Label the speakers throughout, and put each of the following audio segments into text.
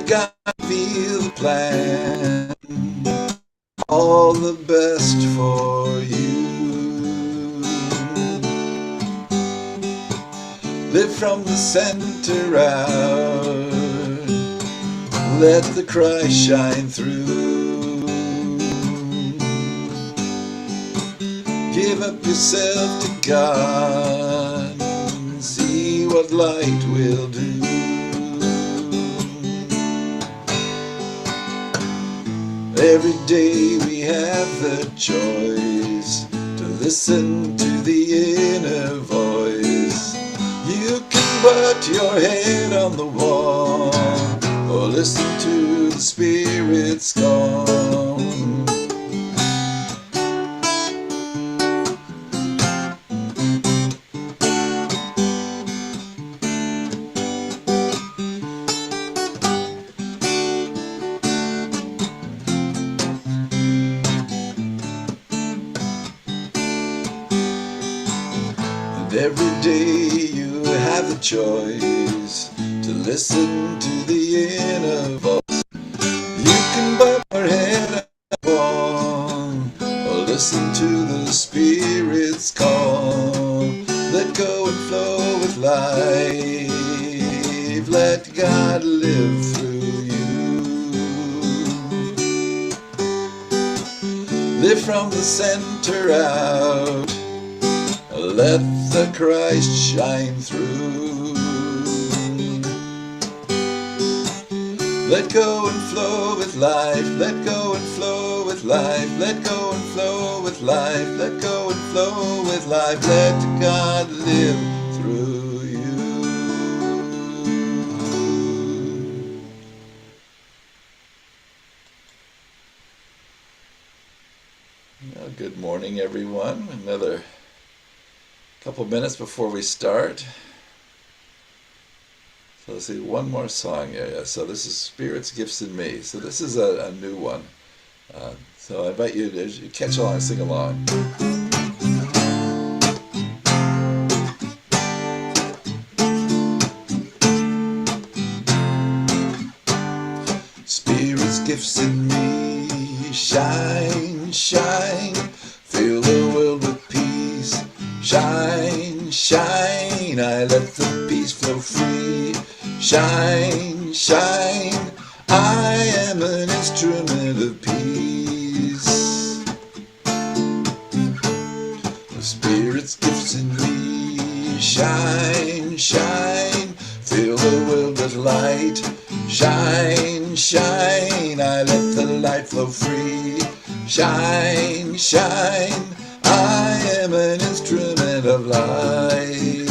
Speaker 1: God feel the plan, all the best for you. Live from the center out, let the Christ shine through. Give up yourself to God, see what light will do. Every day we have the choice to listen to the inner voice. You can put your head on the wall or listen to the Spirit's call. And every day you have the choice to listen to the inner voice. You can put your head on the wall or listen to the Spirit's call. Let go and flow with life. Let God live through you. Live from the center out. Let the Christ shine through. Let go and flow with life. Let go and flow with life. Let go and flow with life. Let go and flow with life. Let God live through you. Well, good morning, everyone. Another couple minutes before we start. So let's see, one more song here. So this is Spirit's Gifts in Me. So this is a new one. So I invite you to catch along and sing along. Spirit's gifts in me, shine, shine. Fill the world with peace, shine, shine. I let the peace flow free, shine, shine. I am an instrument of peace. The Spirit's gifts in me, shine, shine. Fill the world with light, shine, shine. I let the light flow free, shine, shine. I am an instrument of light.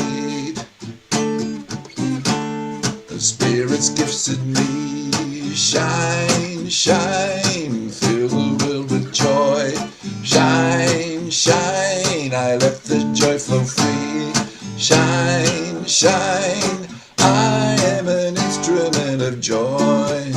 Speaker 1: The Spirit's gifts in me, shine, shine. Fill the world with joy, shine, shine. I let the joy flow free, shine, shine. I am an instrument of joy.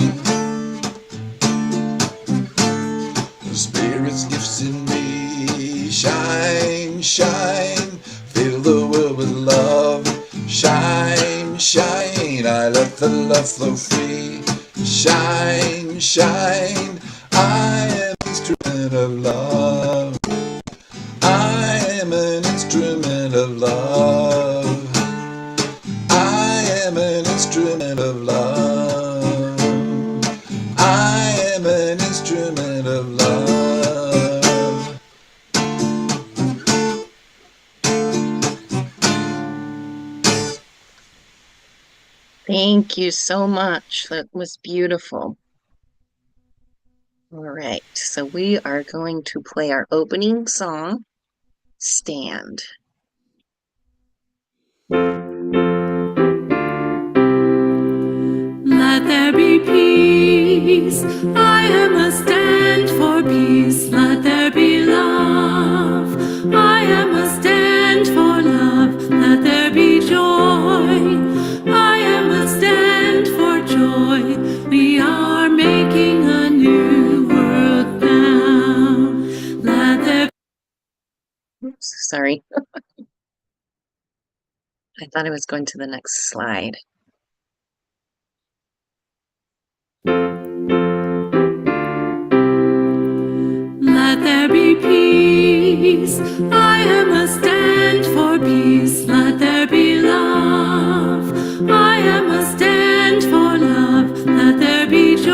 Speaker 1: The Spirit's gifts in me, shine, shine. Fill the world with love, shine, shine. I let the love flow free, shine, shine. I am an instrument of love. I am an instrument of love. I am an instrument of love. I am an instrument of love.
Speaker 2: Thank you so much. That was beautiful. All right, so we are going to play our opening song, Stand.
Speaker 3: Let there be peace. I am a stand for peace. Let there be love. I am a stand for love. Let there be joy. I am a stand for joy. We are making a new world now. Let there
Speaker 2: Oops, sorry. I thought I was going to the next slide.
Speaker 3: peace. I am a stand for peace. Let there be love. I am a stand for love. Let there be joy.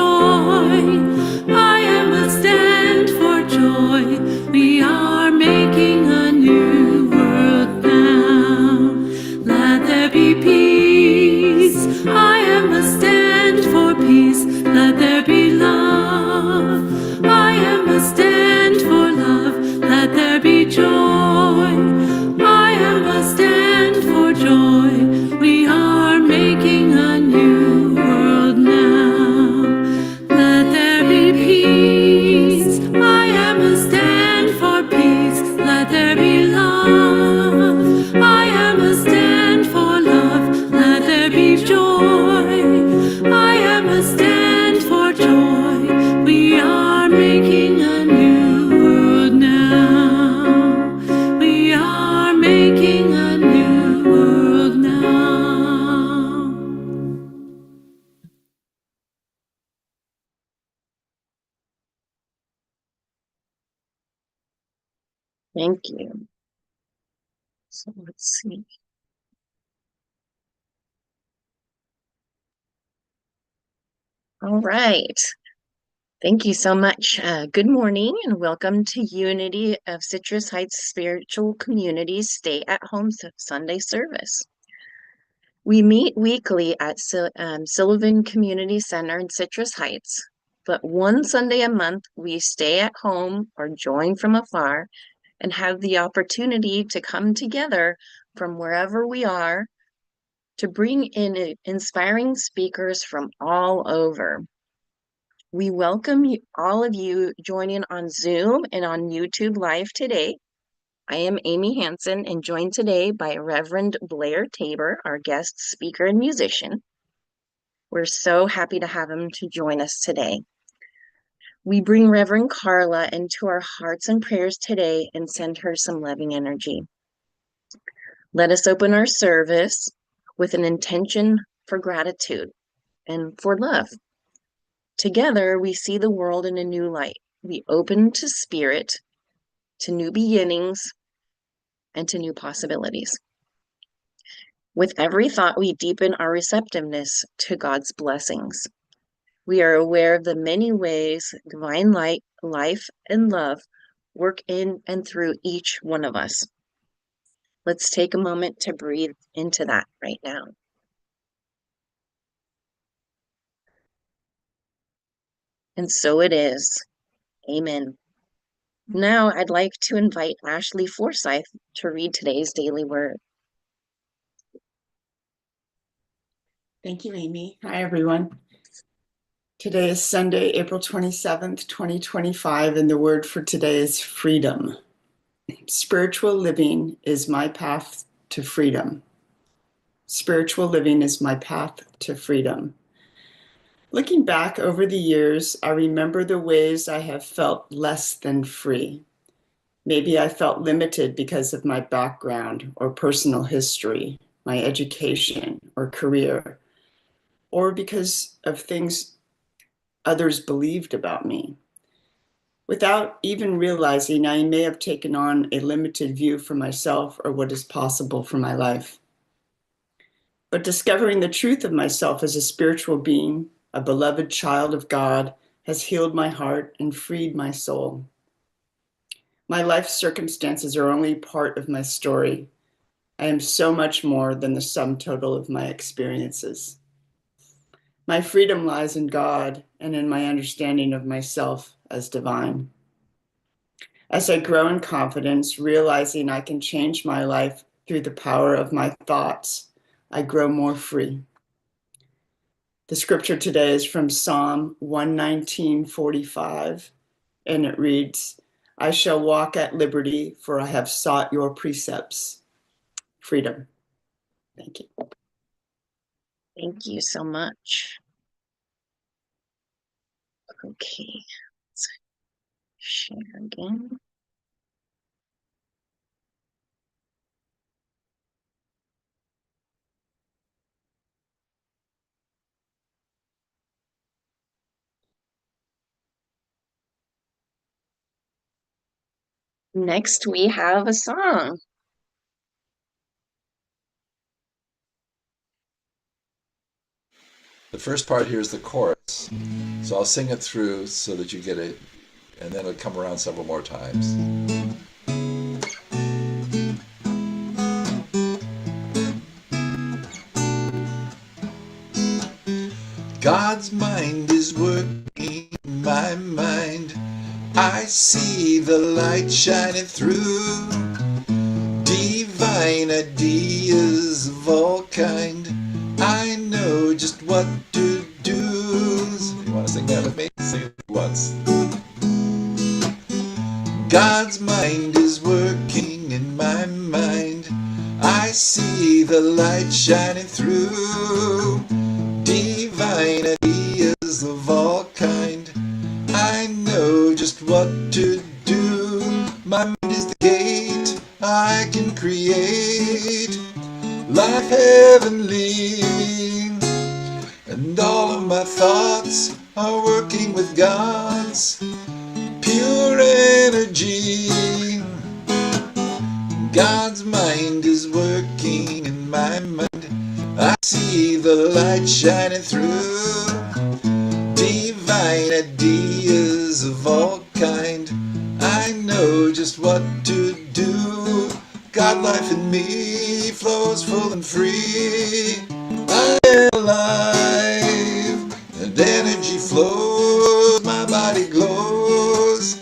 Speaker 3: I am a stand for joy. We are making a new world now. Let there be peace. I am a stand for peace. Let there be love. I am a stand for love. Let there be joy. I am a stand for joy. We are making a new world now. Let there be peace. I am a stand for peace. Let there be love. I am a stand for love. Let there be joy. I am a stand for joy. We are making a new world now. We are making a new world now.
Speaker 2: Thank you. So let's see. All right. Thank you so much. Good morning and welcome to Unity of Citrus Heights Spiritual Community's Stay at Home Sunday service. We meet weekly at Sullivan Community Center in Citrus Heights, but one Sunday a month we stay at home or join from afar and have the opportunity to come together from wherever we are to bring in inspiring speakers from all over. We welcome all of you joining on Zoom and on YouTube Live today. I am Amy Hanson and joined today by Reverend Blair Tabor, our guest speaker and musician. We're so happy to have him to join us today. We bring Reverend Carla into our hearts and prayers today and send her some loving energy. Let us open our service with an intention for gratitude and for love. Together, we see the world in a new light. We open to spirit, to new beginnings, and to new possibilities. With every thought, we deepen our receptiveness to God's blessings. We are aware of the many ways divine light, life, and love work in and through each one of us. Let's take a moment to breathe into that right now. And so it is. Amen. Now I'd like to invite Ashley Forsyth to read today's daily word.
Speaker 4: Thank you, Amy. Hi, everyone. Today is Sunday, April 27th, 2025, and the word for today is freedom. Spiritual living is my path to freedom. Spiritual living is my path to freedom. Looking back over the years, I remember the ways I have felt less than free. Maybe I felt limited because of my background or personal history, my education or career, or because of things others believed about me. Without even realizing, I may have taken on a limited view for myself or what is possible for my life. But discovering the truth of myself as a spiritual being, a beloved child of God, has healed my heart and freed my soul. My life circumstances are only part of my story. I am so much more than the sum total of my experiences. My freedom lies in God and in my understanding of myself as divine. As I grow in confidence, realizing I can change my life through the power of my thoughts, I grow more free. The scripture today is from Psalm 119:45, and it reads, I shall walk at liberty, for I have sought your precepts. Freedom. Thank you.
Speaker 2: Thank you so much. Okay, let's share again. Next, we have a song.
Speaker 1: The first part here is the chorus. So I'll sing it through so that you get it, and then it'll come around several more times. God's mind is working in my mind. I see the light shining through. Divine ideas of all kind. I know just what to do. You want to sing that with me? Sing it once. God's mind is working in my mind. I see the light shining through. Divine ideas of all kind. I know just what to do. My mind is the gate. I can create life heavenly. And all of my thoughts are working with God's pure energy. God's mind is working in my mind. I see the light shining through. Divine ideas of all kind. I know just what to do. God life in me flows full and free. I am alive and energy flows. My body glows.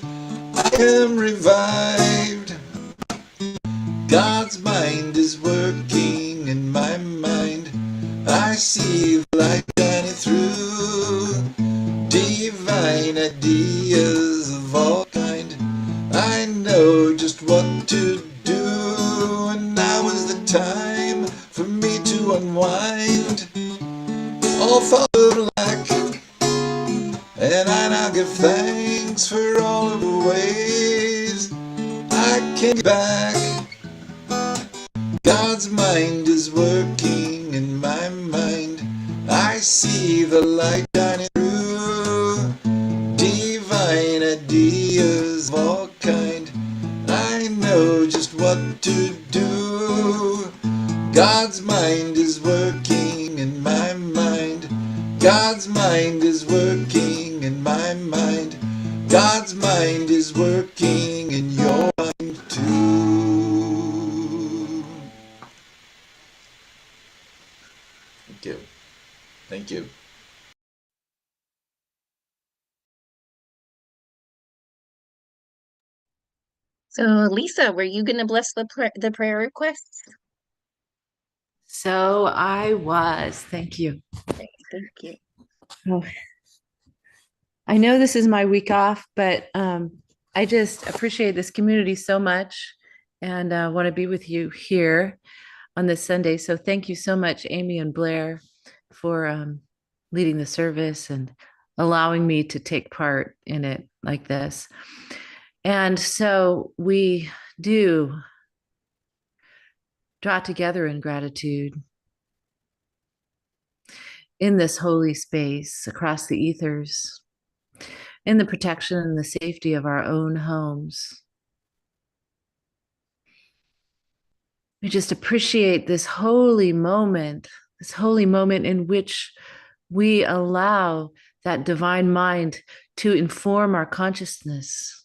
Speaker 1: I am revived. God's mind is working in my mind. I see the light shining through. Divine ideas of all kind. I know just what to do. And now is the time for me to unwind all thought of lack. And I now give thanks for all of the ways I can get back. God's mind is working in my mind. I see the light shining through. Divine ideas of all kind. I know just what to do. God's mind is working in my mind. God's mind is working in my mind. God's mind is working in your mind too. Thank you. Thank you.
Speaker 2: So, Lisa, were you going to bless the prayer requests?
Speaker 3: So I was. Thank you.
Speaker 2: Thank you.
Speaker 3: Oh, I know this is my week off, but I just appreciate this community so much and want to be with you here on this Sunday. So thank you so much, Amy and Blair, for leading the service and allowing me to take part in it like this. And so we do draw together in gratitude in this holy space across the ethers, in the protection and the safety of our own homes. We just appreciate this holy moment in which we allow that divine mind to inform our consciousness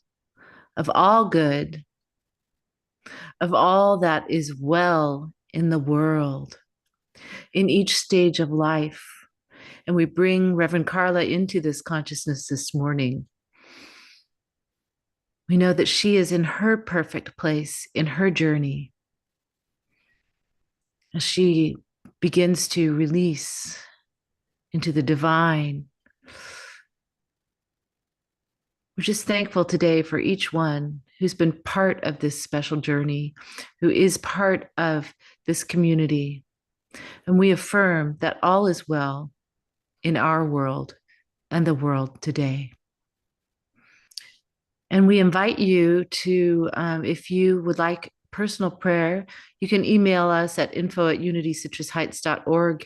Speaker 3: of all good, of all that is well in the world, in each stage of life. And we bring Reverend Carla into this consciousness this morning. We know that she is in her perfect place in her journey as she begins to release into the divine. We're just thankful today for each one who's been part of this special journey, who is part of this community. And we affirm that all is well in our world and the world today. And we invite you to, if you would like personal prayer, you can email us at info@unitycitrusheights.org.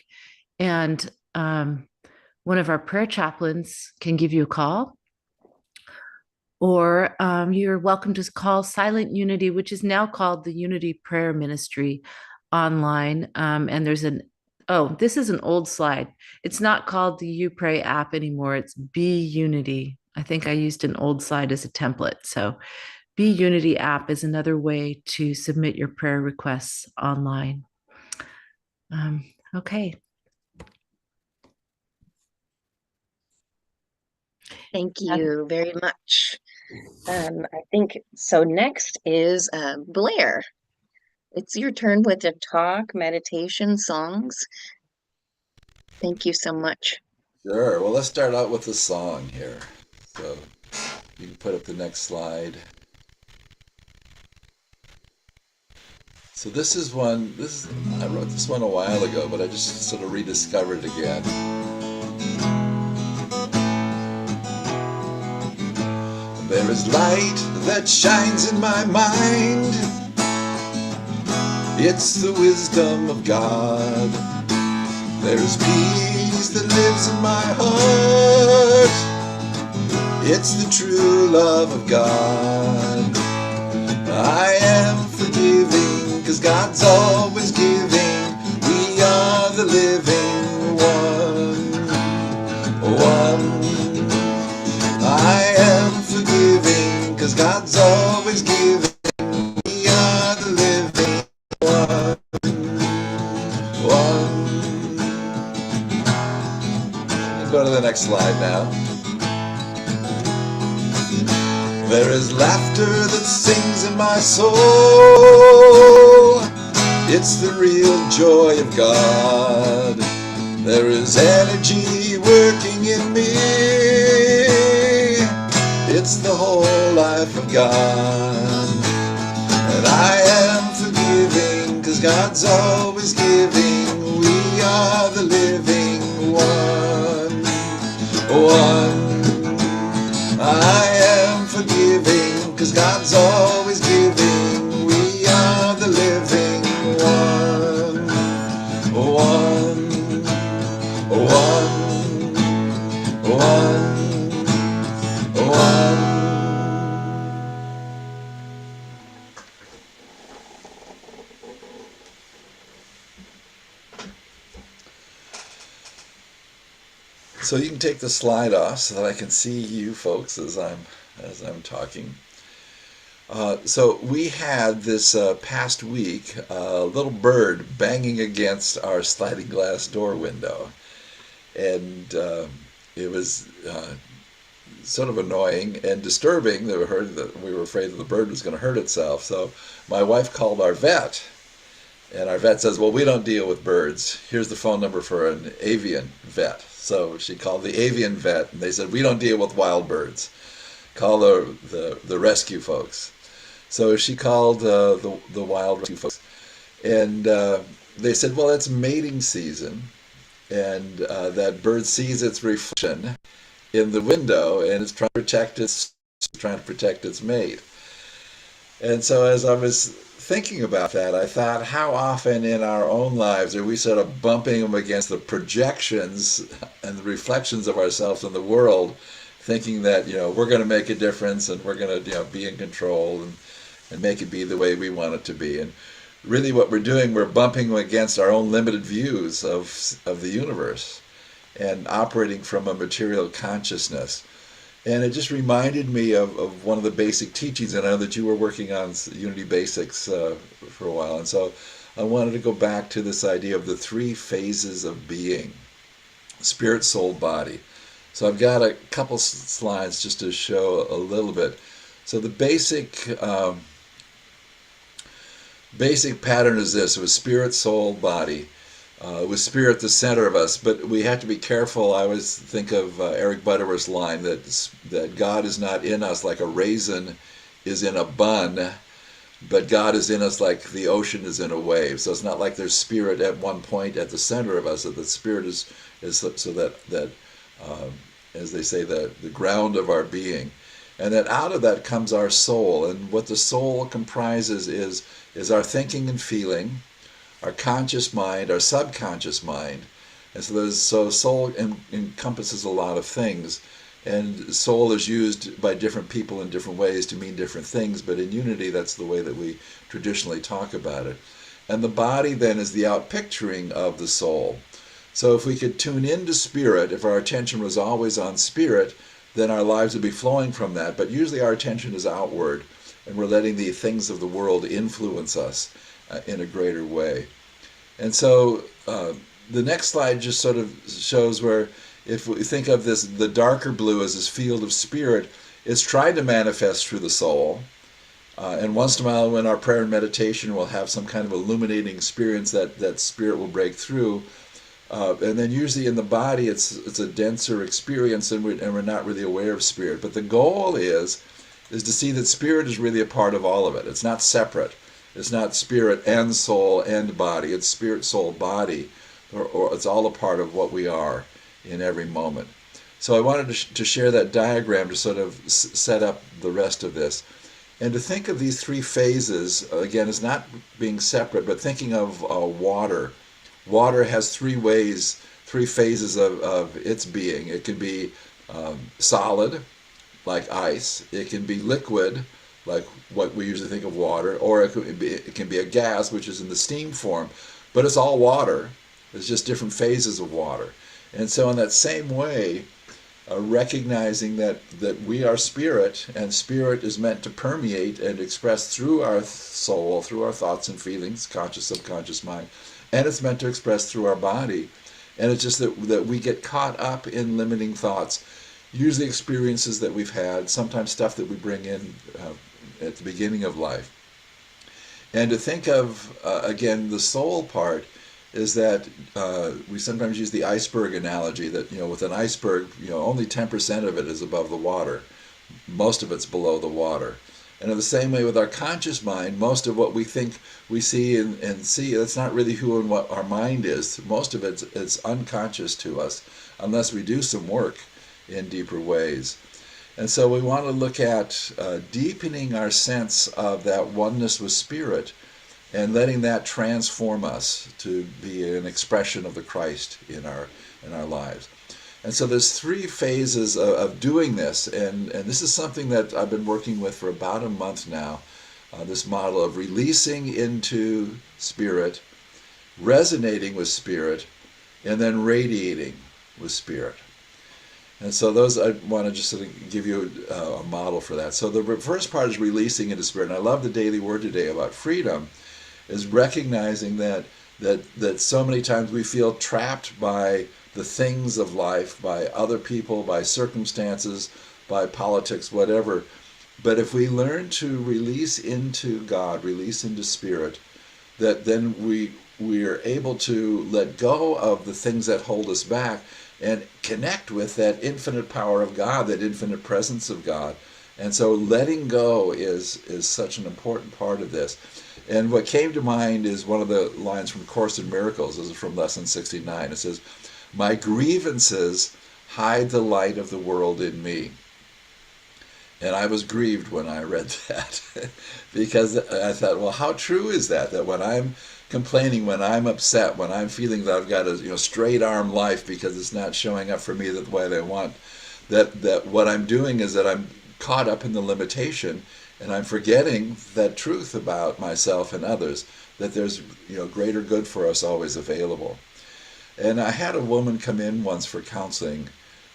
Speaker 3: And one of our prayer chaplains can give you a call.
Speaker 5: Or you're welcome to call Silent Unity, which is now called the Unity Prayer Ministry online. And there's this is an old slide. It's not called the You Pray app anymore. It's Be Unity. I think I used an old slide as a template. So Be Unity app is another way to submit your prayer requests online. Okay.
Speaker 2: Thank you very much. I think so. Next is Blair. It's your turn with the talk, meditation, songs. Thank you so much.
Speaker 1: Sure. Well, let's start out with a song here. So you can put up the next slide. So this is one, I wrote this one a while ago, but I just sort of rediscovered it again. There is light that shines in my mind. It's the wisdom of God. There is peace that lives in my heart. It's the true love of God. I am forgiving, 'cause God's always giving. We are the living one. I am forgiving, 'cause God's always giving. We are the living one. Go to the next slide now. There is laughter that sings in my soul. It's the real joy of God. There is energy working in me. It's the whole life of God. And I am forgiving, 'cause God's always giving. We are the living one. I am forgiving, 'cause God's always giving. We are the living one. So you can take the slide off so that I can see you folks as I'm talking. So we had this past week a little bird banging against our sliding glass door window, and it was sort of annoying and disturbing. We were afraid that the bird was going to hurt itself. So my wife called our vet, and our vet says, "Well, we don't deal with birds. Here's the phone number for an avian vet." So she called the avian vet, and they said, "We don't deal with wild birds. Call the rescue folks." So she called the wild rescue folks, and they said, "Well, it's mating season, and that bird sees its reflection in the window, and it's trying to protect its mate." And so as I was thinking about that, I thought, how often in our own lives are we sort of bumping them against the projections and the reflections of ourselves in the world, thinking that, we're going to make a difference, and we're going to, be in control and make it be the way we want it to be. And really what we're doing, we're bumping them against our own limited views of the universe and operating from a material consciousness. And it just reminded me of one of the basic teachings. I know that you were working on Unity Basics for a while. And so I wanted to go back to this idea of the three phases of being: spirit, soul, body. So I've got a couple slides just to show a little bit. So the basic pattern is this: it was spirit, soul, body. With spirit the center of us, but we have to be careful. I always think of Eric Butterworth's line that God is not in us like a raisin is in a bun, but God is in us like the ocean is in a wave. So it's not like there's spirit at one point at the center of us, that the spirit is so that as they say, the ground of our being, and that out of that comes our soul. And what the soul comprises is our thinking and feeling, our conscious mind, our subconscious mind. And so soul encompasses a lot of things. And soul is used by different people in different ways to mean different things, but in unity, that's the way that we traditionally talk about it. And the body then is the outpicturing of the soul. So if we could tune into spirit, if our attention was always on spirit, then our lives would be flowing from that. But usually our attention is outward, and we're letting the things of the world influence us in a greater way. And so the next slide just sort of shows where, if we think of this, the darker blue as this field of spirit, it's trying to manifest through the soul. And once in a while, when our prayer and meditation, will have some kind of illuminating experience that spirit will break through. And then usually in the body, it's a denser experience, and we're not really aware of spirit. But the goal is to see that spirit is really a part of all of it. It's not separate. It's not spirit and soul and body. It's spirit, soul, body, or it's all a part of what we are in every moment. So I wanted to share that diagram to sort of set up the rest of this. And to think of these three phases, again, as not being separate, but thinking of water. Water has three phases of its being. It can be solid, like ice. It can be liquid, like what we usually think of water, or it can be a gas, which is in the steam form. But it's all water. It's just different phases of water. And so in that same way, recognizing that we are spirit, and spirit is meant to permeate and express through our soul, through our thoughts and feelings, conscious, subconscious mind, and it's meant to express through our body. And it's just that we get caught up in limiting thoughts, usually experiences that we've had, sometimes stuff that we bring in at the beginning of life. And to think of, again, the soul part, is that we sometimes use the iceberg analogy that, with an iceberg, only 10% of it is above the water. Most of it's below the water. And in the same way with our conscious mind, most of what we think we see and see, that's not really who and what our mind is. Most of it's unconscious to us, unless we do some work in deeper ways. And so we want to look at deepening our sense of that oneness with spirit, and letting that transform us to be an expression of the Christ in our lives. And so there's three phases of doing this, and this is something that I've been working with for about a month now, this model of releasing into spirit, resonating with spirit, and then radiating with spirit. And so those, I want to just sort of give you a model for that. So the first part is releasing into spirit, and I love the daily word today about freedom, is recognizing that so many times we feel trapped by the things of life, by other people, by circumstances, by politics, whatever. But if we learn to release into God, release into spirit, that then we are able to let go of the things that hold us back and connect with that infinite power of God, that infinite presence of God. And so letting go is such an important part of this. And what came to mind is one of the lines from Course in Miracles. This is from Lesson 69. It says, "My grievances hide the light of the world in me." And I was grieved when I read that because I thought, well, how true is that? That when I'm complaining, when I'm upset, when I'm feeling that I've got a straight arm life because it's not showing up for me the way they want, that what I'm doing is that I'm caught up in the limitation, and I'm forgetting that truth about myself and others, that there's greater good for us always available. And I had a woman come in once for counseling.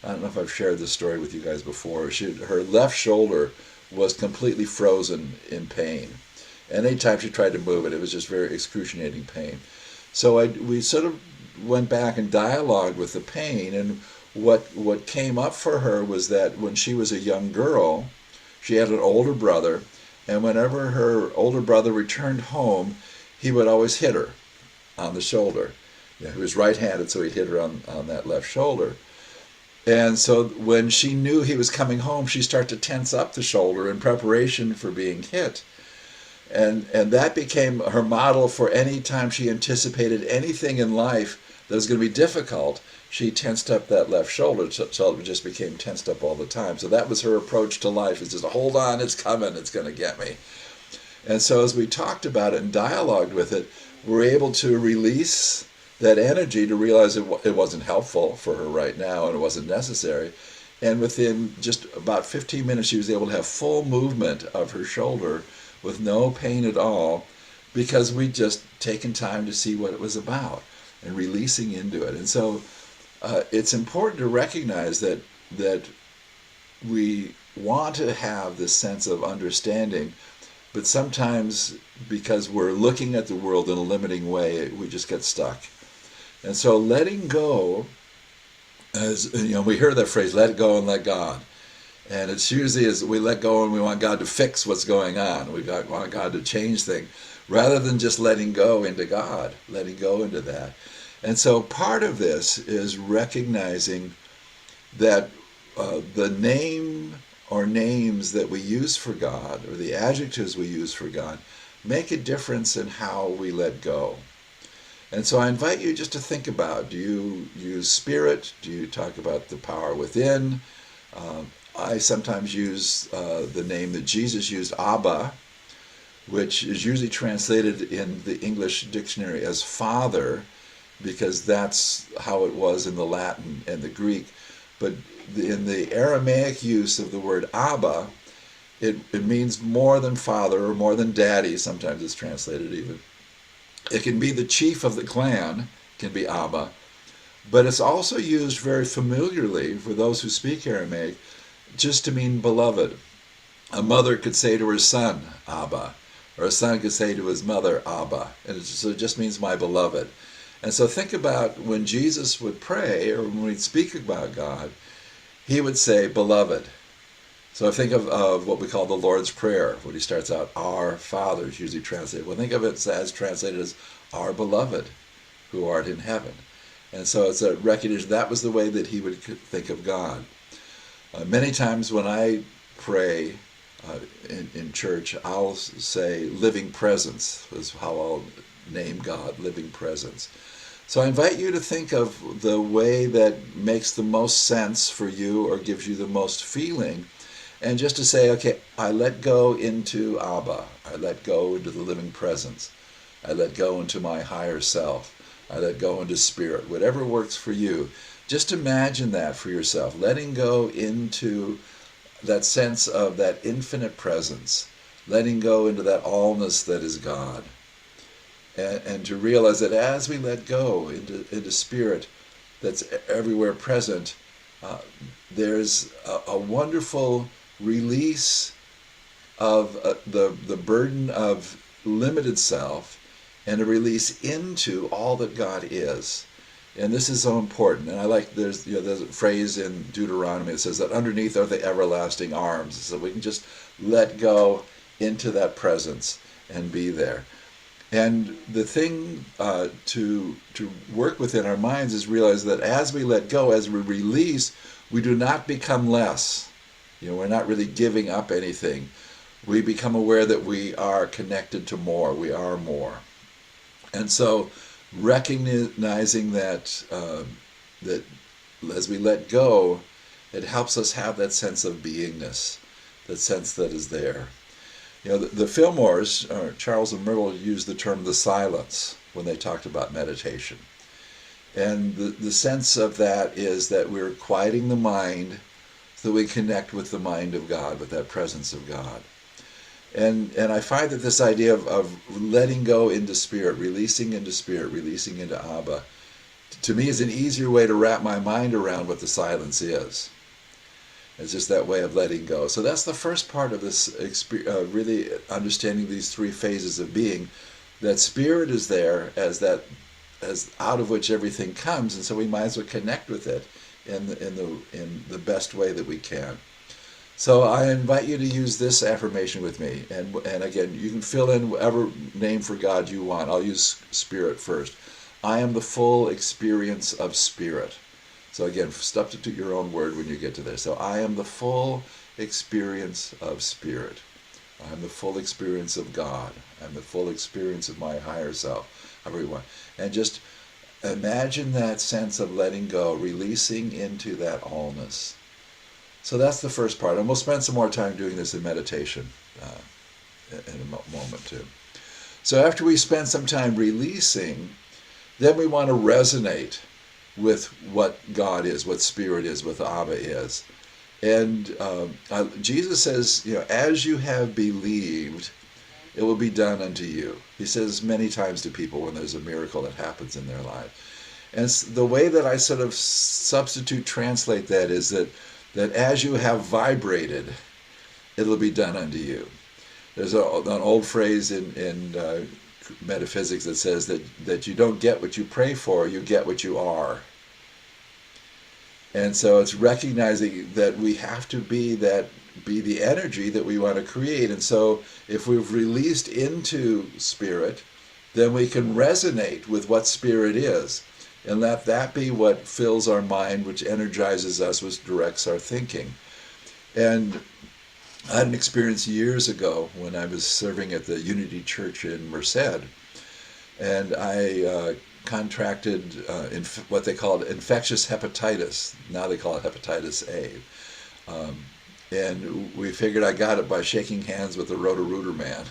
Speaker 1: I don't know if I've shared this story with you guys before. Her left shoulder was completely frozen in pain. And anytime she tried to move it, it was just very excruciating pain. So we sort of went back and dialogued with the pain, and what came up for her was that when she was a young girl, she had an older brother, and whenever her older brother returned home, he would always hit her on the shoulder. He was right-handed, so he'd hit her on that left shoulder. And so when she knew he was coming home, she started to tense up the shoulder in preparation for being hit. And that became her model for any time she anticipated anything in life that was going to be difficult. She tensed up that left shoulder so it just became tensed up all the time. So that was her approach to life, is just hold on, it's coming, it's going to get me. And so as we talked about it and dialogued with it, we were able to release that energy to realize it wasn't helpful for her right now and it wasn't necessary. And within just about 15 minutes, she was able to have full movement of her shoulder with no pain at all, because we'd just taken time to see what it was about and releasing into it. And so it's important to recognize that we want to have this sense of understanding, but sometimes because we're looking at the world in a limiting way, we just get stuck. And so letting go, as you know, we hear that phrase, let go and let God. And it's usually as we let go and we want God to fix what's going on. Want God to change things, rather than just letting go into God, letting go into that. And so part of this is recognizing that the name or names that we use for God, or the adjectives we use for God, make a difference in how we let go. And so I invite you just to think about, do you use spirit? Do you talk about the power within? I sometimes use the name that Jesus used, Abba, which is usually translated in the English dictionary as Father, because that's how it was in the Latin and the Greek. But in the Aramaic use of the word Abba, it means more than father, or more than daddy, sometimes it's translated even. It can be the chief of the clan, can be Abba, but it's also used very familiarly for those who speak Aramaic just to mean beloved. A mother could say to her son, Abba, or a son could say to his mother, Abba, and so it just means my beloved. And so think about when Jesus would pray, or when he'd speak about God, he would say, beloved. So think of what we call the Lord's Prayer, when he starts out, our Father, is usually translated. Well, think of it as translated as our beloved, who art in heaven. And so it's a recognition that was the way that he would think of God. Many times when I pray in church, I'll say living presence is how I'll name God, living presence. So I invite you to think of the way that makes the most sense for you or gives you the most feeling, and just to say, okay, I let go into Abba, I let go into the living presence, I let go into my higher self, I let go into spirit, whatever works for you. Just imagine that for yourself, letting go into that sense of that infinite presence, letting go into that allness that is God. And to realize that as we let go into spirit that's everywhere present, there's a wonderful release of the burden of limited self, and a release into all that God is. And this is so important. And I like, there's a phrase in Deuteronomy that says that underneath are the everlasting arms, so we can just let go into that presence and be there. And the thing to work within our minds is realize that as we let go, as we release, we do not become less. We're not really giving up anything. We become aware that we are connected to more. We are more. And so recognizing that that as we let go, it helps us have that sense of beingness, that sense that is there. The Fillmores, Charles and Myrtle, used the term the silence when they talked about meditation. And the sense of that is that we're quieting the mind so that we connect with the mind of God, with that presence of God. And I find that this idea of letting go into spirit, releasing into Abba, to me is an easier way to wrap my mind around what the silence is. It's just that way of letting go. So that's the first part of this, really understanding these three phases of being, that spirit is there as out of which everything comes, and so we might as well connect with it in the best way that we can. So I invite you to use this affirmation with me, and again, you can fill in whatever name for God you want. I'll use spirit first. I am the full experience of spirit. So again, substitute your own word when you get to this. So I am the full experience of spirit. I am the full experience of God. I'm the full experience of my higher self. Everyone. And just imagine that sense of letting go, releasing into that allness. So that's the first part. And we'll spend some more time doing this in meditation in a moment too. So after we spend some time releasing, then we want to resonate with what God is, what spirit is, what Abba is. And Jesus says, as you have believed, it will be done unto you. He says many times to people when there's a miracle that happens in their life. And the way that I sort of substitute translate that is that as you have vibrated, it'll be done unto you. There's an old phrase in metaphysics that says that you don't get what you pray for, you get what you are. And so it's recognizing that we have to be the energy that we want to create. And so if we've released into spirit, then we can resonate with what spirit is. And let that be what fills our mind, which energizes us, which directs our thinking. And I had an experience years ago when I was serving at the Unity Church in Merced. And I contracted what they called infectious hepatitis. Now they call it hepatitis A. And we figured I got it by shaking hands with the Roto-Rooter man.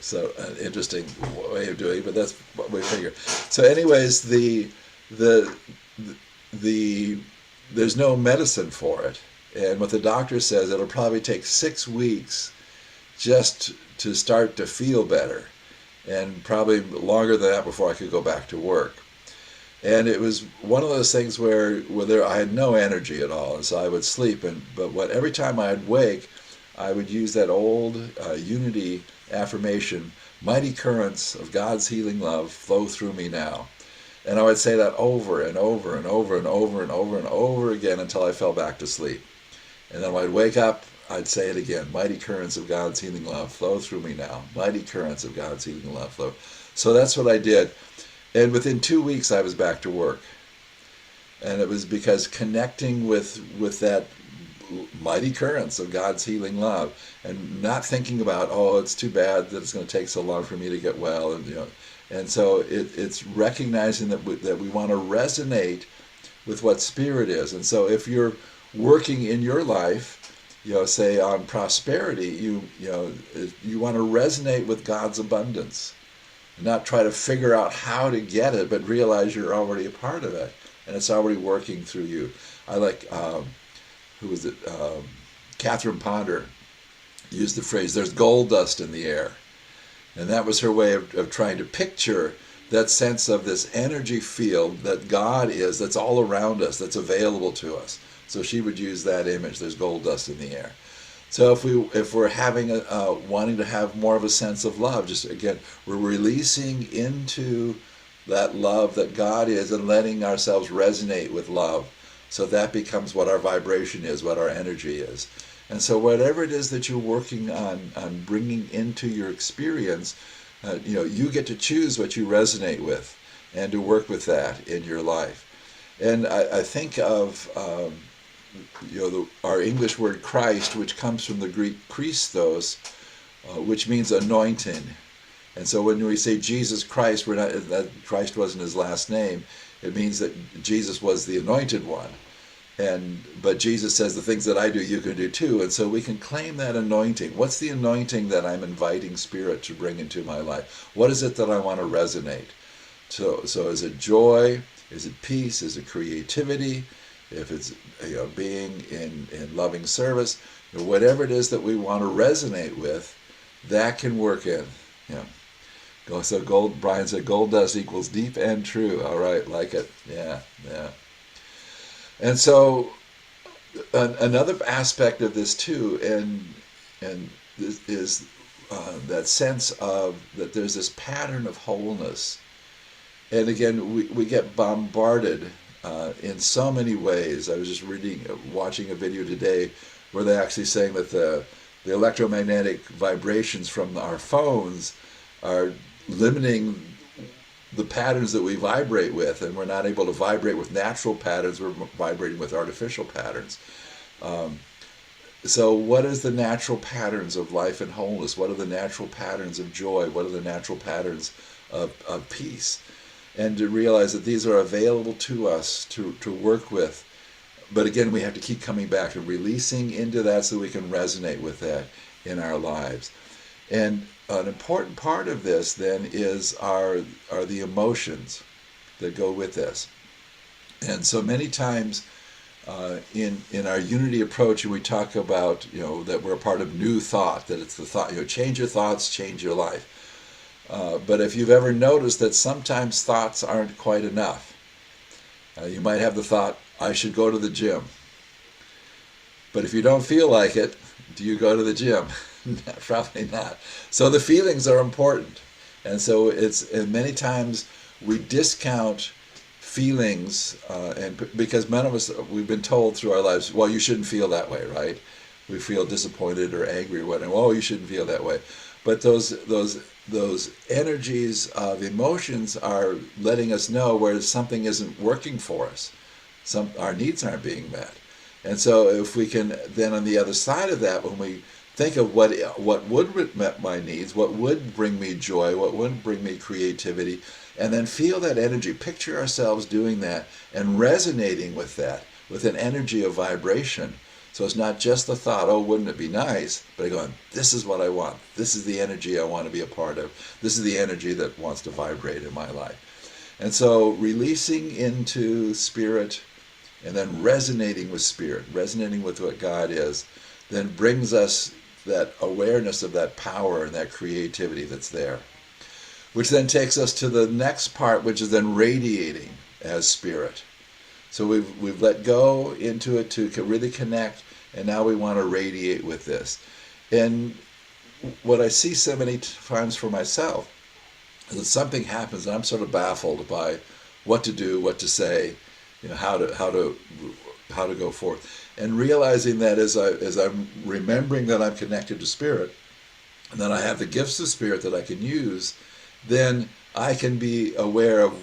Speaker 1: So an interesting way of doing it, but that's what we figured. So anyways, there's no medicine for it. And what the doctor says, it'll probably take 6 weeks just to start to feel better. And probably longer than that before I could go back to work. And it was one of those things where I had no energy at all, and so I would sleep. But every time I'd wake, I would use that old Unity affirmation, mighty currents of God's healing love flow through me now. And I would say that over and over and over and over and over and over again until I fell back to sleep. And then when I'd wake up, I'd say it again, mighty currents of God's healing love flow through me now. Mighty currents of God's healing love flow. So that's what I did. And within 2 weeks, I was back to work. And it was because connecting with that mighty currents of God's healing love and not thinking about, oh, it's too bad that it's going to take so long for me to get well. And so it's recognizing that we want to resonate with what spirit is. And so if you're working in your life, say on prosperity, you want to resonate with God's abundance, not try to figure out how to get it, but realize you're already a part of it and it's already working through you. I like who was it? Catherine Ponder used the phrase, "There's gold dust in the air," and that was her way of trying to picture that sense of this energy field that God is, that's all around us, that's available to us. So she would use that image. There's gold dust in the air. So if we're having wanting to have more of a sense of love, just again, we're releasing into that love that God is and letting ourselves resonate with love. So that becomes what our vibration is, what our energy is. And so whatever it is that you're working on bringing into your experience, you get to choose what you resonate with and to work with that in your life. And I think of our English word Christ, which comes from the Greek Christos, which means anointing. And so when we say Jesus Christ, that Christ wasn't his last name. It means that Jesus was the anointed one. But Jesus says the things that I do, you can do too. And so we can claim that anointing. What's the anointing that I'm inviting Spirit to bring into my life? What is it that I want to resonate? So is it joy? Is it peace? Is it creativity? If it's being in loving service, whatever it is that we want to resonate with, that can work in. So Brian said, gold dust equals deep and true. All right, like it. Yeah. And so another aspect of this too, and this is that sense of that there's this pattern of wholeness. And again, we get bombarded in so many ways. I was just watching a video today where they're actually saying that the electromagnetic vibrations from our phones are limiting the patterns that we vibrate with, and we're not able to vibrate with natural patterns, we're vibrating with artificial patterns. So what is the natural patterns of life and wholeness? What are the natural patterns of joy? What are the natural patterns of peace? And to realize that these are available to us to work with. But again, we have to keep coming back and releasing into that so we can resonate with that in our lives. And an important part of this then are the emotions that go with this. And so many times in our unity approach, we talk about, that we're a part of new thought, that it's the thought, change your thoughts, change your life. But if you've ever noticed that sometimes thoughts aren't quite enough, you might have the thought, I should go to the gym. But if you don't feel like it, do you go to the gym? Probably not. So the feelings are important. And so and many times we discount feelings, and because none of us, we've been told through our lives, well, you shouldn't feel that way, right? We feel disappointed or angry or whatever. Oh, you shouldn't feel that way. But those energies of emotions are letting us know where something isn't working for us. Our needs aren't being met. And so if we can then, on the other side of that, when we think of what would met my needs, what would bring me joy, what would bring me creativity, and then feel that energy, picture ourselves doing that and resonating with that, with an energy of vibration. So it's not just the thought, oh, wouldn't it be nice? But going, this is what I want. This is the energy I want to be a part of. This is the energy that wants to vibrate in my life. And so releasing into spirit and then resonating with spirit, resonating with what God is, then brings us that awareness of that power and that creativity that's there. Which then takes us to the next part, which is then radiating as spirit. So we've let go into it to really connect, and now we want to radiate with this. And what I see so many times for myself is that something happens and I'm sort of baffled by what to do, what to say, how to go forth. And realizing that as I'm remembering that I'm connected to spirit, and that I have the gifts of spirit that I can use, then I can be aware of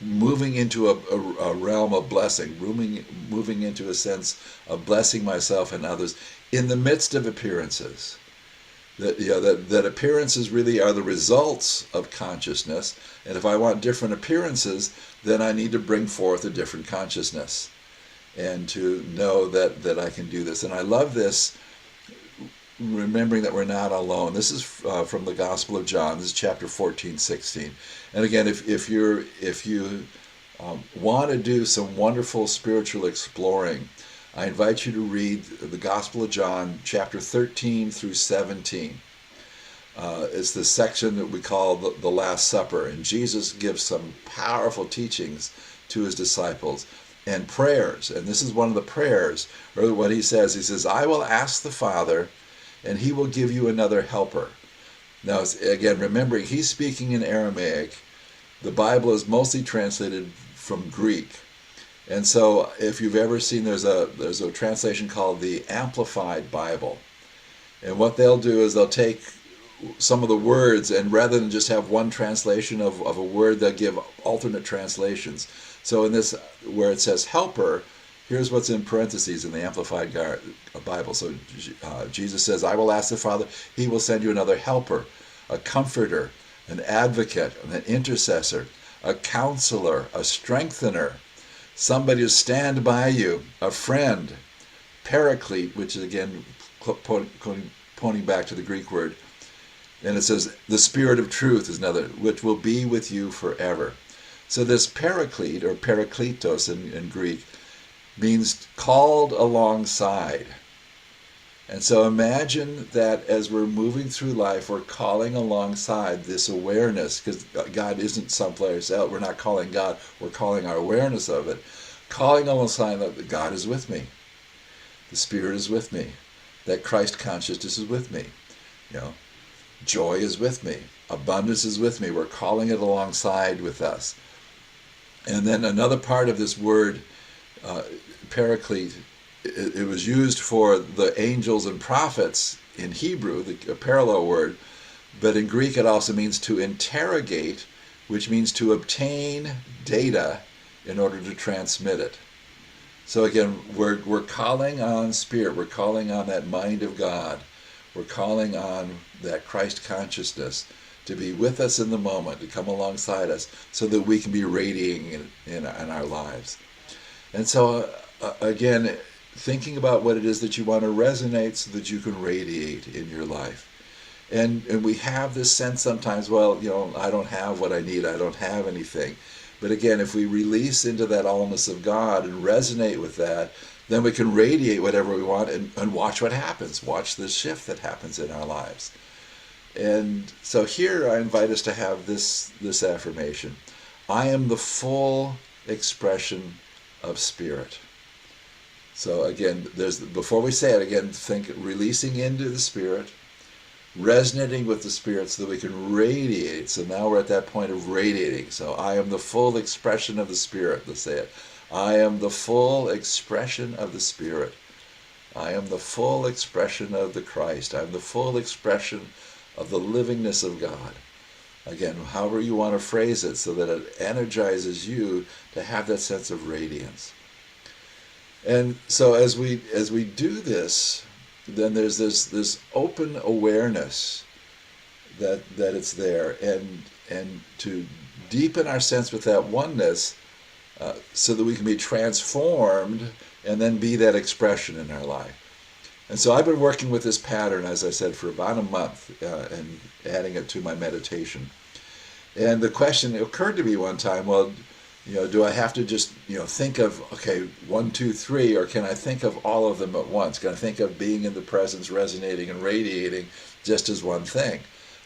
Speaker 1: moving into a realm of blessing, moving into a sense of blessing myself and others in the midst of appearances. That appearances really are the results of consciousness, and if I want different appearances, then I need to bring forth a different consciousness, and to know that I can do this. And I love this, remembering that we're not alone. This is from the Gospel of John. This is chapter 14, 16. And again, if you want to do some wonderful spiritual exploring, I invite you to read the Gospel of John, chapter 13 through 17. It's the section that we call the Last Supper. And Jesus gives some powerful teachings to his disciples and prayers. And this is one of the prayers, or what he says, I will ask the Father, and he will give you another helper. Now, again, remembering he's speaking in Aramaic. The Bible is mostly translated from Greek. And so if you've ever seen, there's a translation called the Amplified Bible. And what they'll do is they'll take some of the words, and rather than just have one translation of a word, they'll give alternate translations. So in this, where it says helper, here's what's in parentheses in the Amplified Bible. So Jesus says, I will ask the Father, he will send you another helper, a comforter, an advocate, an intercessor, a counselor, a strengthener, somebody to stand by you, a friend, paraclete, which is again pointing back to the Greek word. And it says, the Spirit of truth is another, which will be with you forever. So this paraclete, or parakletos in Greek, means called alongside. And so imagine that as we're moving through life, we're calling alongside this awareness, because God isn't someplace else. We're not calling God, we're calling our awareness of it. Calling alongside that God is with me. The Spirit is with me. That Christ consciousness is with me. Joy is with me. Abundance is with me. We're calling it alongside with us. And then another part of this word, paraclete, it was used for the angels and prophets in Hebrew, a parallel word, but in Greek it also means to interrogate, which means to obtain data in order to transmit it. So again, we're calling on Spirit, we're calling on that mind of God, we're calling on that Christ consciousness to be with us in the moment, to come alongside us, so that we can be radiating in our lives. And so again, thinking about what it is that you want to resonate so that you can radiate in your life. And we have this sense sometimes, well, I don't have what I need, I don't have anything. But again, if we release into that allness of God and resonate with that, then we can radiate whatever we want and watch what happens. Watch the shift that happens in our lives. And so here I invite us to have this affirmation. I am the full expression of spirit. So again, before we say it again, think releasing into the spirit, resonating with the spirit so that we can radiate. So now we're at that point of radiating. So I am the full expression of the spirit. Let's say it. I am the full expression of the spirit. I am the full expression of the Christ. I am the full expression of the livingness of God. Again, however you want to phrase it so that it energizes you to have that sense of radiance. And so as we do this, then there's this open awareness that it's there, and to deepen our sense with that oneness, so that we can be transformed and then be that expression in our life. And so I've been working with this pattern, as I said, for about a month, and adding it to my meditation. And the question occurred to me one time, well, do I have to just, think of, okay, 1, 2, 3, or can I think of all of them at once? Can I think of being in the presence, resonating and radiating just as one thing?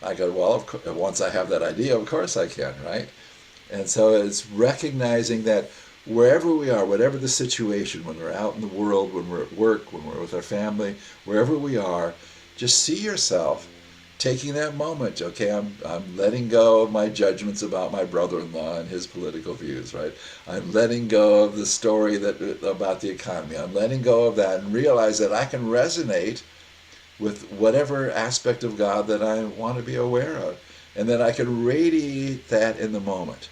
Speaker 1: I go, well, once I have that idea, of course I can, right? And so it's recognizing that wherever we are, whatever the situation, when we're out in the world, when we're at work, when we're with our family, wherever we are, just see yourself taking that moment. Okay, I'm letting go of my judgments about my brother-in-law and his political views, right? I'm letting go of the story about the economy. I'm letting go of that and realize that I can resonate with whatever aspect of God that I want to be aware of, and that I can radiate that in the moment,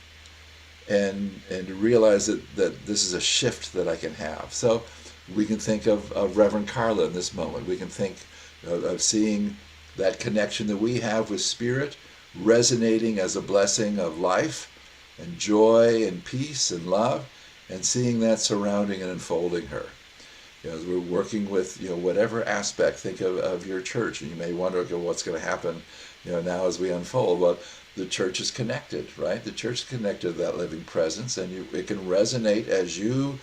Speaker 1: and to realize that this is a shift that I can have. So we can think of Reverend Carla in this moment. We can think of seeing that connection that we have with Spirit resonating as a blessing of life and joy and peace and love, and seeing that surrounding and enfolding her. As we're working with whatever aspect, think of your church, and you may wonder, okay, what's going to happen now as we unfold. Well, the church is connected, right? The church is connected to that living presence, and it can resonate as you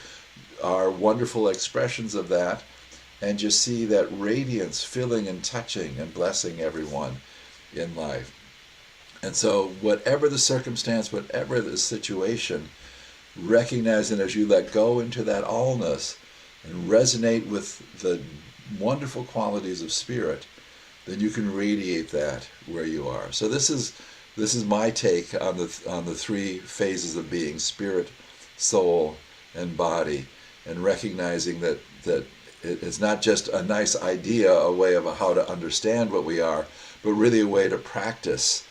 Speaker 1: are wonderful expressions of that, and just see that radiance filling and touching and blessing everyone in life. And so whatever the circumstance, whatever the situation, recognizing as you let go into that allness and resonate with the wonderful qualities of Spirit, then you can radiate that where you are. So this is my take on the three phases of being: spirit, soul, and body, and recognizing that it's not just a nice idea, a way of how to understand what we are, but really a way to practice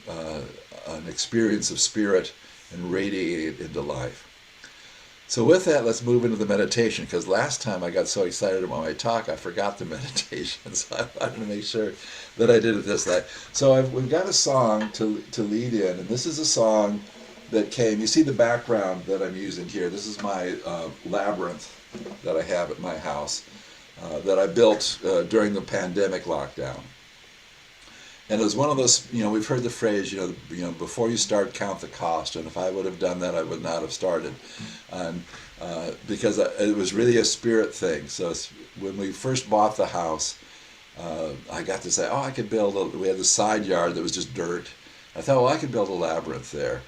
Speaker 1: an experience of Spirit and radiate it into life. So with that, let's move into the meditation, because last time I got so excited about my talk, I forgot the meditation. So I wanted to make sure that I did it this way. So we've got a song to lead in, and this is a song that came, you see the background that I'm using here. This is my labyrinth that I have at my house that I built during the pandemic lockdown. And it was one of those, we've heard the phrase, before you start, count the cost. And if I would have done that, I would not have started. And because it was really a spirit thing. So when we first bought the house, I got to say, I could we had the side yard that was just dirt. I thought, I could build a labyrinth there.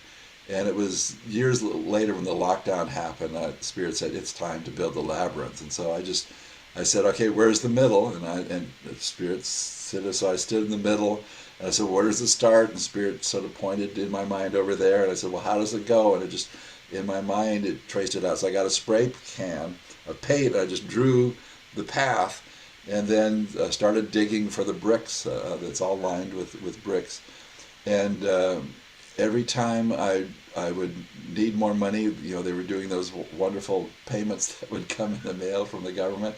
Speaker 1: And it was years later when the lockdown happened, Spirit said, it's time to build the labyrinth. And so I said, okay, where's the middle? And the Spirit said, so I stood in the middle, and I said, where does it start? And Spirit sort of pointed in my mind over there, and I said, well, how does it go? And it just, in my mind, it traced it out. So I got a spray can of paint, and I just drew the path, and then started digging for the bricks that's all lined with bricks. And every time I would need more money, they were doing those wonderful payments that would come in the mail from the government.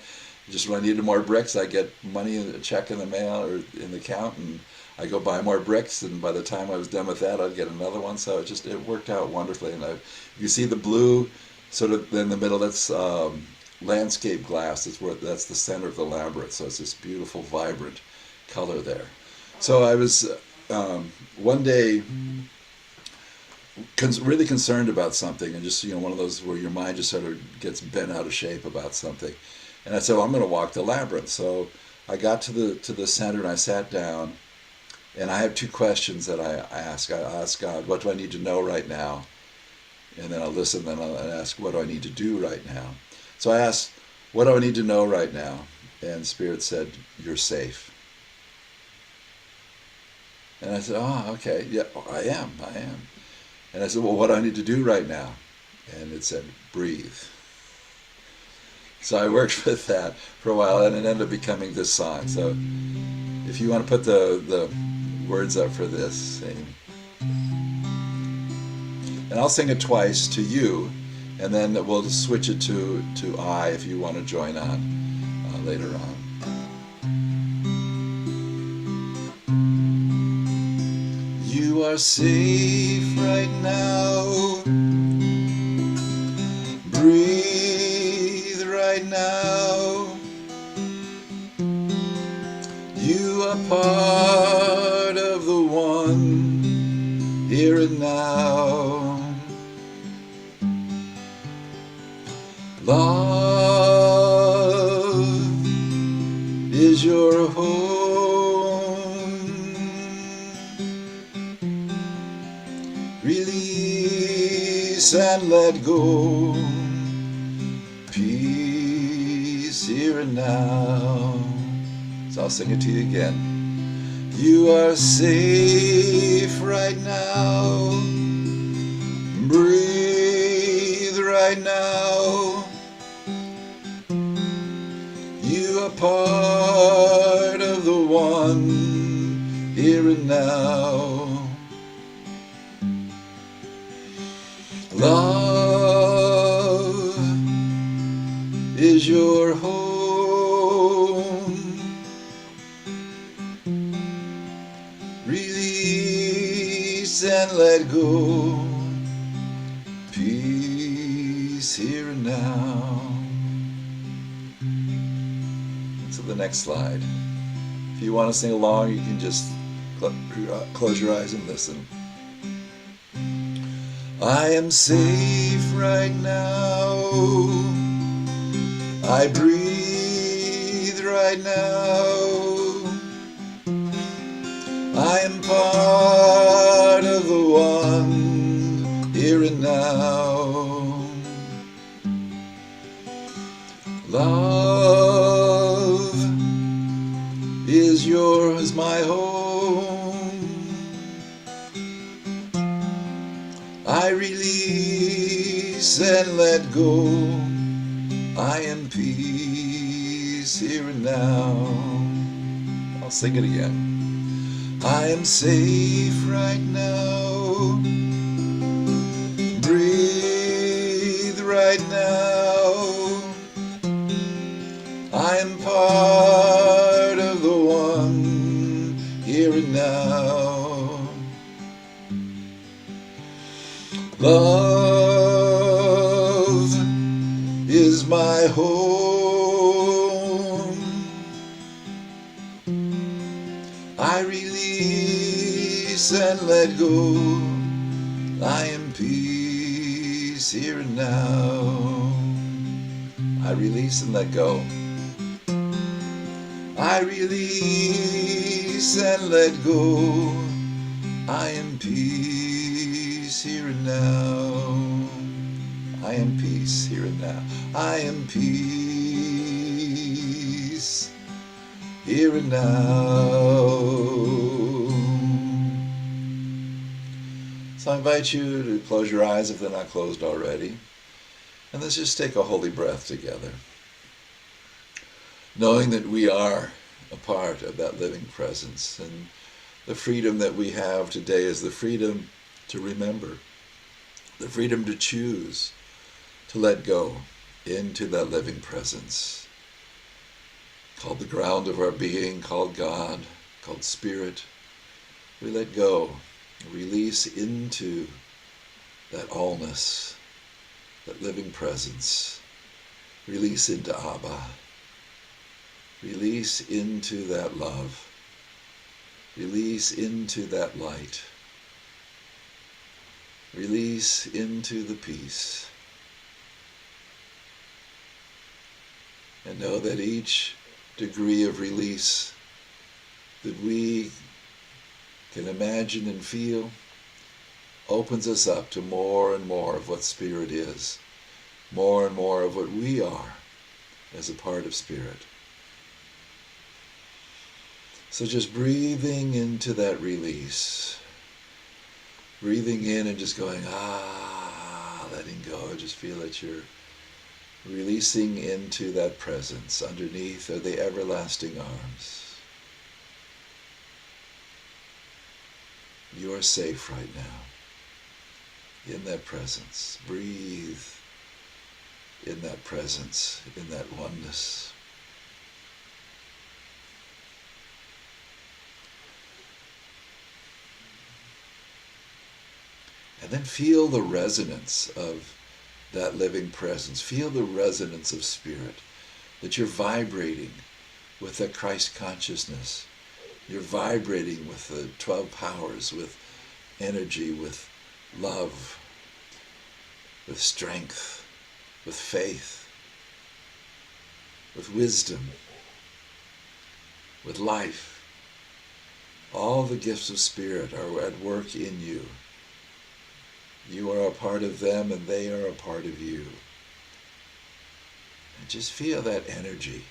Speaker 1: Just when I needed more bricks, I get money, a check in the mail or in the account, and I go buy more bricks, and by the time I was done with that, I'd get another one. So it worked out wonderfully. And you see the blue sort of in the middle, that's landscape glass. That's the center of the labyrinth. So it's this beautiful, vibrant color there. So I was one day really concerned about something, and just, one of those where your mind just sort of gets bent out of shape about something. And I said, well, I'm going to walk the labyrinth. So I got to the center and I sat down, and I have two questions that I ask. I ask God, what do I need to know right now? And then I'll listen, then I'll ask, what do I need to do right now? So I asked, what do I need to know right now? And Spirit said, you're safe. And I said, oh, okay, yeah, I am. And I said, well, what do I need to do right now? And it said, breathe. So I worked with that for a while, and it ended up becoming this song. So if you want to put the words up for this, sing. And I'll sing it twice to you, and then we'll switch it to I if you want to join on later on. You are safe right now. Breathe right now. You are part of the one here and now. Love is your home. Release and let go. Peace here and now. So I'll sing it to you again. You are safe right now. Breathe right now. You are part of the one here and now. Love is your home. Release and let go. Peace here and now. So the next slide. If you want to sing along, you can just close your eyes and listen. I am safe right now. I breathe right now. I am part of the one here and now. Love is my home. I release and let go. I am peace here and now. I'll sing it again. I am safe right now. Breathe right now. I am part of the one here and now. Love is my home. I release and let go. I am peace here and now. I release and let go. I release and let go. I am peace here and now. I am peace here and now. I am peace here and now. So I invite you to close your eyes if they're not closed already. And let's just take a holy breath together. Knowing that we are a part of that living presence, and the freedom that we have today is the freedom to remember, the freedom to choose, to let go into that living presence, called the ground of our being, called God, called Spirit. We let go, release into that allness, that living presence, release into Abba. Release into that love. Release into that light. Release into the peace. And know that each degree of release that we can imagine and feel opens us up to more and more of what Spirit is, more and more of what we are as a part of Spirit. So just breathing into that release, breathing in and just going, letting go. Just feel that you're releasing into that presence. Underneath are the everlasting arms. You are safe right now in that presence. Breathe in that presence, in that oneness. And then feel the resonance of that living presence. Feel the resonance of Spirit, that you're vibrating with that Christ consciousness. You're vibrating with the 12 powers, with energy, with love, with strength, with faith, with wisdom, with life. All the gifts of Spirit are at work in you. You are a part of them and they are a part of you. And just feel that energy,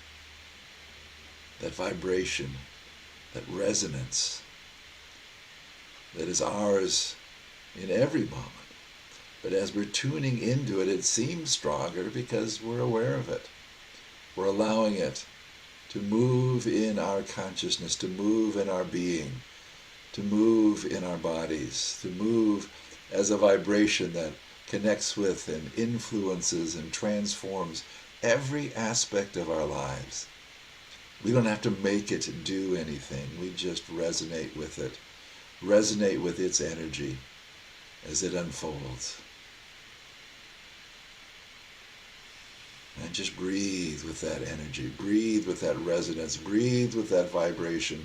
Speaker 1: that vibration, that resonance that is ours in every moment. But as we're tuning into it, it seems stronger because we're aware of it. We're allowing it to move in our consciousness, to move in our being, to move in our bodies, to move as a vibration that connects with and influences and transforms every aspect of our lives. We don't have to make it do anything. We just resonate with it, resonate with its energy as it unfolds. And just breathe with that energy, breathe with that resonance, breathe with that vibration.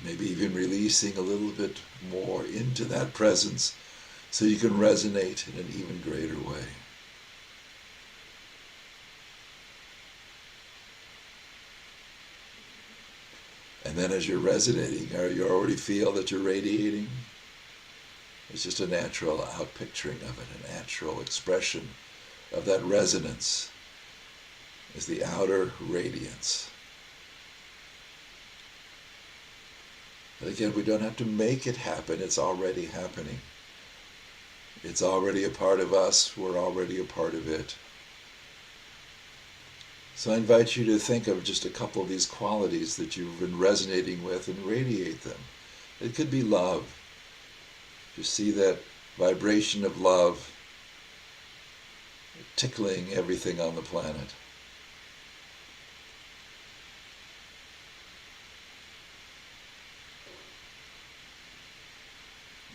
Speaker 1: Maybe even releasing a little bit more into that presence so you can resonate in an even greater way. And then as you're resonating, you already feel that you're radiating. It's just a natural outpicturing of it, a natural expression of that resonance is the outer radiance. But again, we don't have to make it happen. It's already happening. It's already a part of us. We're already a part of it. So I invite you to think of just a couple of these qualities that you've been resonating with and radiate them. It could be love. Just see that vibration of love tickling everything on the planet.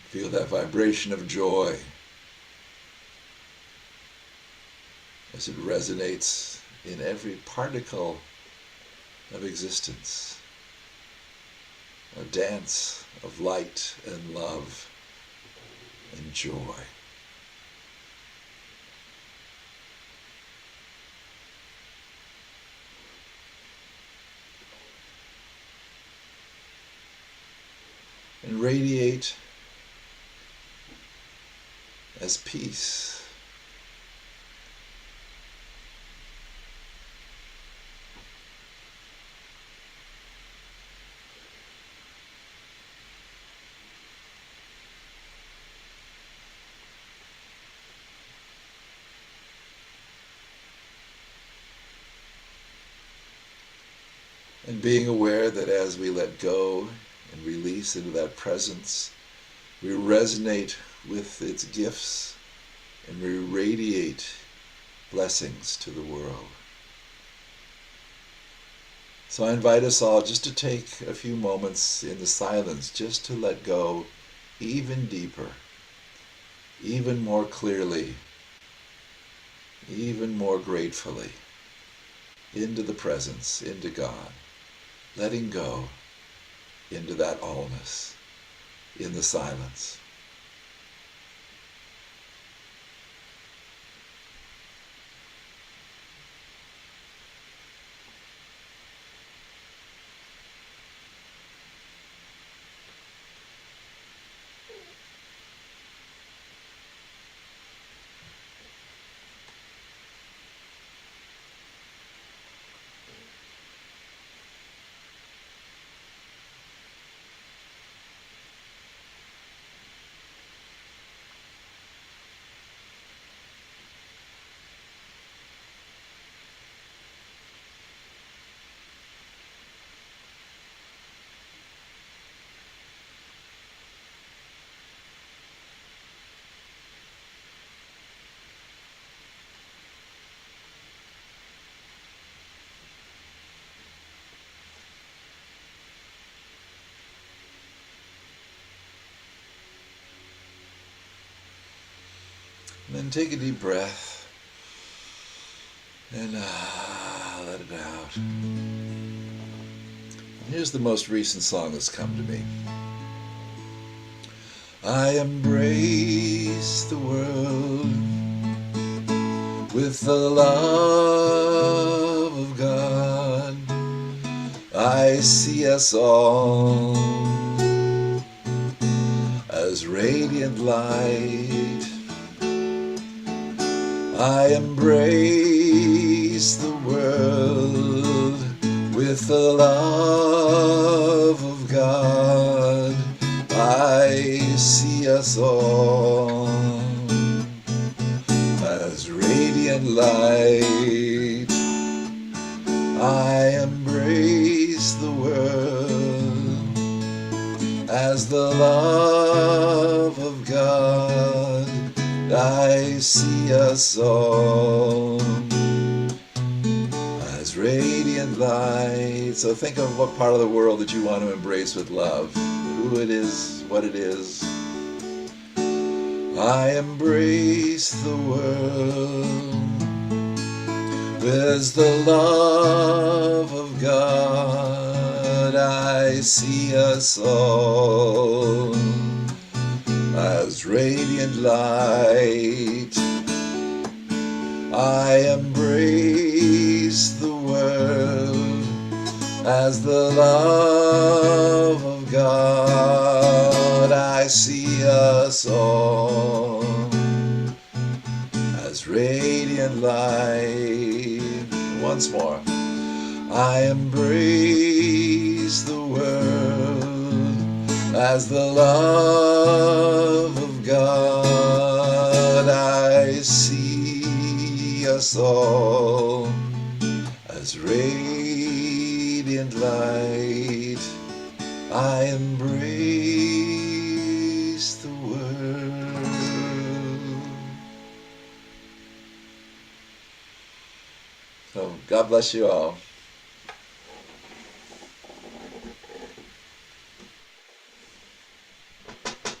Speaker 1: Feel that vibration of joy as it resonates in every particle of existence. A dance of light and love and joy. And radiate as peace. And being aware that as we let go and release into that presence, we resonate with its gifts and we radiate blessings to the world. So I invite us all just to take a few moments in the silence just to let go even deeper, even more clearly, even more gratefully. into the presence, into God, letting go into that allness, in the silence. And then take a deep breath and let it out. Here's the most recent song that's come to me. I embrace the world with the love of God. I see us all as radiant light. I embrace the world with the love of God. I see us all as radiant light. I embrace the world as the love of God. I see us all as radiant light. So think of what part of the world that you want to embrace with love, who it is, what it is. I embrace the world with the love of God. I see us all as radiant light. I embrace the world as the love of God. I see us all as radiant light. Once more. I embrace the world as the love of God. I see us all as radiant light. I embrace the world. So God bless you all.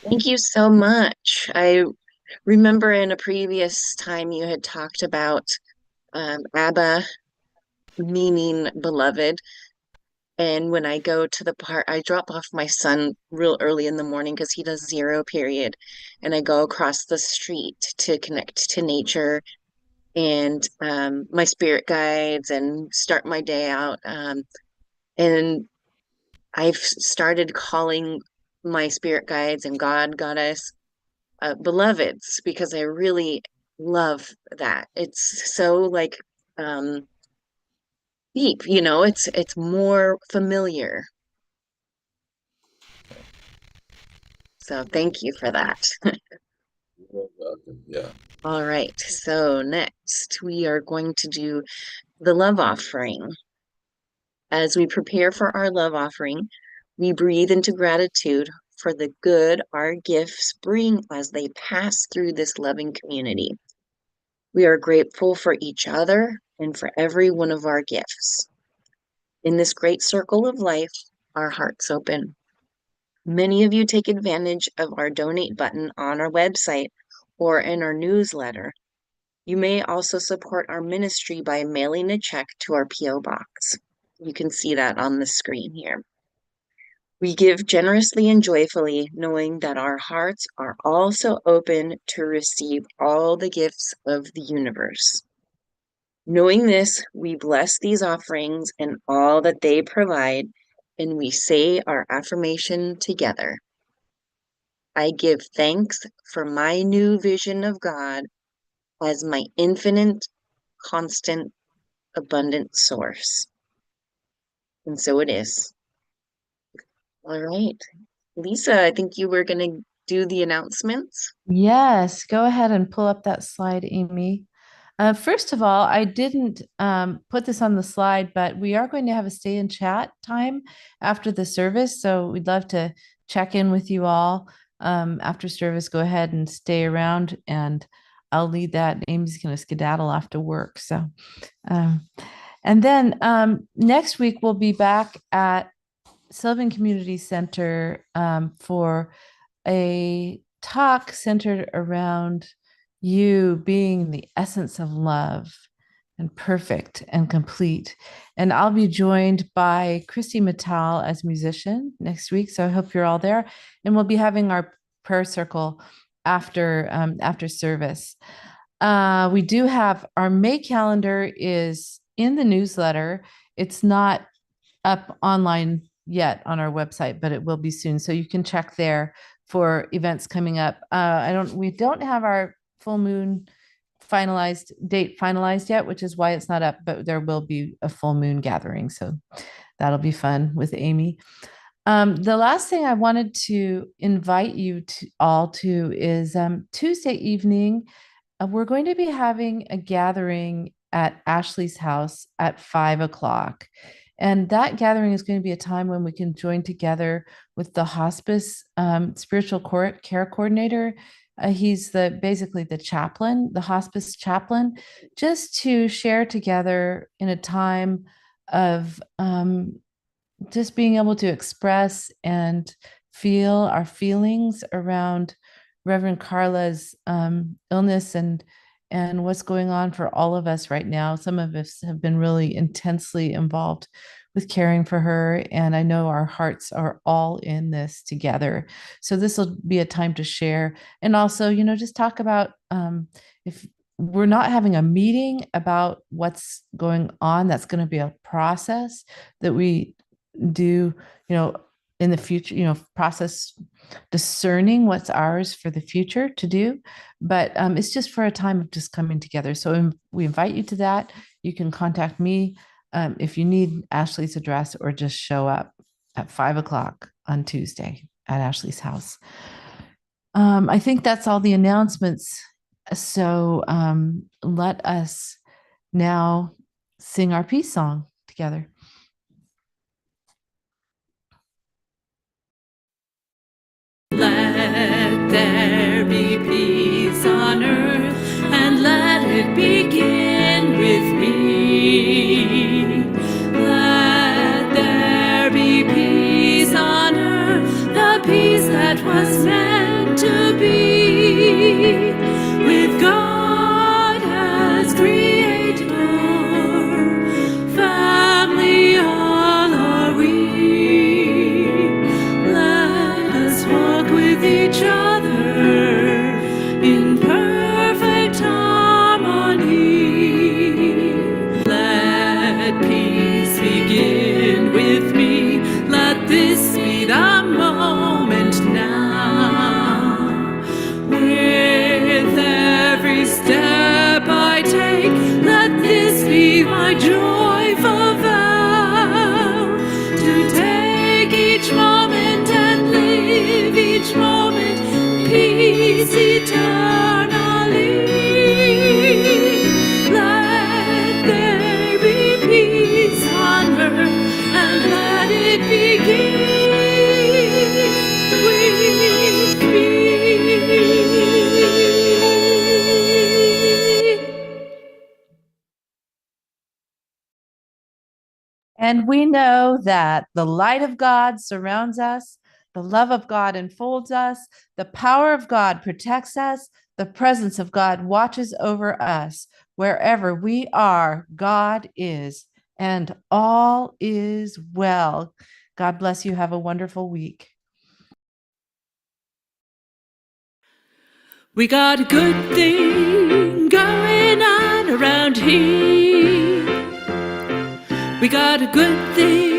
Speaker 2: Thank you so much. I remember in a previous time you had talked about Abba meaning beloved. And when I go to the park, I drop off my son real early in the morning because he does zero period. And I go across the street to connect to nature and my spirit guides and start my day out. And I've started calling my spirit guides and God, goddess, beloveds because I really love that. It's so like deep, it's more familiar. So thank you for that.
Speaker 1: You're welcome. Yeah.
Speaker 2: All right, so next we are going to do the love offering. As we prepare for our love offering, we breathe into gratitude for the good our gifts bring as they pass through this loving community. We are grateful for each other and for every one of our gifts. In this great circle of life, our hearts open. Many of you take advantage of our donate button on our website or in our newsletter. You may also support our ministry by mailing a check to our P.O. box. You can see that on the screen here. We give generously and joyfully, knowing that our hearts are also open to receive all the gifts of the universe. Knowing this, we bless these offerings and all that they provide, and we say our affirmation together. I give thanks for my new vision of God as my infinite, constant, abundant source. And so it is. All right. Lisa, I think you were going to do the announcements.
Speaker 5: Yes, go ahead and pull up that slide, Amy. First of all, I didn't put this on the slide, but we are going to have a stay and chat time after the service. So we'd love to check in with you all after service. Go ahead and stay around, and I'll lead that. Amy's going to skedaddle off to work. So, and then next week we'll be back at Sylvan Community Center for a talk centered around you being the essence of love and perfect and complete. And I'll be joined by Christy Mattal as musician next week. So I hope you're all there. And we'll be having our prayer circle after service. We do have our May calendar is in the newsletter. It's not up online yet on our website, but it will be soon. So you can check there for events coming up. We don't have our full moon date finalized yet, which is why it's not up, but there will be a full moon gathering. So that'll be fun with Amy. The last thing I wanted to invite you all to is Tuesday evening, we're going to be having a gathering at Ashley's house at 5:00. And that gathering is going to be a time when we can join together with the hospice spiritual care coordinator. He's basically the chaplain, the hospice chaplain, just to share together in a time of just being able to express and feel our feelings around Reverend Carla's illness and what's going on for all of us right now. Some of us have been really intensely involved with caring for her, and I know our hearts are all in this together. So this will be a time to share, and also, just talk about if we're not having a meeting about what's going on, that's going to be a process that we do, in the future, process discerning what's ours for the future to do. But it's just for a time of just coming together. So we invite you to that. You can contact me if you need Ashley's address, or just show up at 5:00 on Tuesday at Ashley's house. I think that's all the announcements. So let us now sing our peace song together.
Speaker 3: Let there be peace on earth, and let it begin with me. Let there be peace on earth, the peace that was meant to be, with God as creator, family all are we. Let us walk with each other in perfect harmony. Let peace begin with me. Let this be the moment now. With every step I take, let this be my joyful vow, to take each moment and live each moment peace eternally. Let there be peace on earth, and let it begin with me.
Speaker 5: And we know that the light of God surrounds us, the love of God enfolds us, the power of God protects us, The presence of God watches over us. Wherever we are, God is, and all is well. God bless you. Have a wonderful week.
Speaker 3: We got a good thing going on around here. We got a good thing